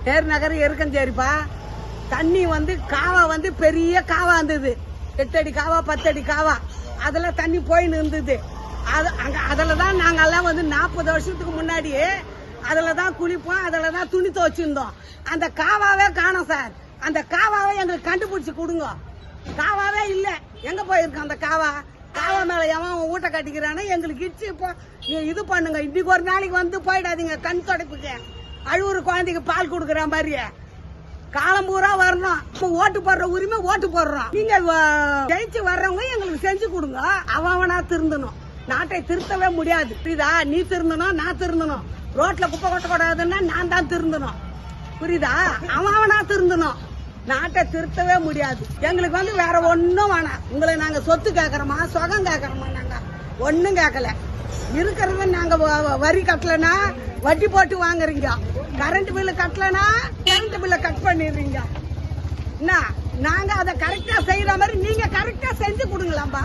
நேர்நகர் இருக்கஞ்சேரிப்பா. தண்ணி வந்து காவா வந்து பெரிய காவா இருந்தது, 8 அடி காவா 10 அடி காவா. அதுல தண்ணி போயின்னு இருந்தது. அதுலதான் நாங்கெல்லாம் வந்து 40 வருஷத்துக்கு முன்னாடி அதுலதான் குளிப்போம், அதுலதான் துணி துவச்சிருந்தோம். அந்த காவாவே காணோம் சார். அந்த காவாவை எங்களுக்கு கண்டுபிடிச்சு கொடுங்க. காவாவே இல்ல, எங்க போயிருக்கு அந்த காவா? காவா மேல எவன் ஊட்ட கட்டிக்கிறானே எங்களுக்கு இடிச்சு. இப்போ இது பண்ணுங்க, இன்னைக்கு ஒரு நாளைக்கு வந்து போயிடாதீங்க. கண் தொடப்புக்கு அழுவுற குழந்தைக்கு பால் கொடுக்குற மாதிரி காலம் பூரா வரணும். ஓட்டு போடுற உரிமை ஓட்டு போடுறோம். நீங்க ஜெயிச்சு வர்றவங்க எங்களுக்கு செஞ்சு கொடுங்க. அவனா திருந்தணும், நாட்டை திருத்தவே முடியாது. புரியுதா? நீ திருந்தணும், நான் திருந்தணும். ரோட்ல குப்பை கொட்டக்கூடாதுன்னா நான் தான் திருந்தணும். புரியுதா? அவனா திருந்தணும், நாட்டை திருத்தவே முடியாது. எங்களுக்கு வந்து வேற ஒன்னும் வேணாம். உங்களை நாங்க சொத்து கேட்கறோமா, சுகம் கேட்கறோமா? நாங்க ஒன்னும் கேட்கல. இருக்கிறத நாங்க வரி கட்டலனா வட்டி போட்டு வாங்குறீங்க, கரண்ட் பில்லு கட்டலனா கரண்ட் பில்ல கட் பண்ணிடுறீங்க. என்ன, நாங்க அதை கரெக்டா செய்யற மாதிரி நீங்க கரெக்டா செஞ்சு கொடுங்களாம்பா.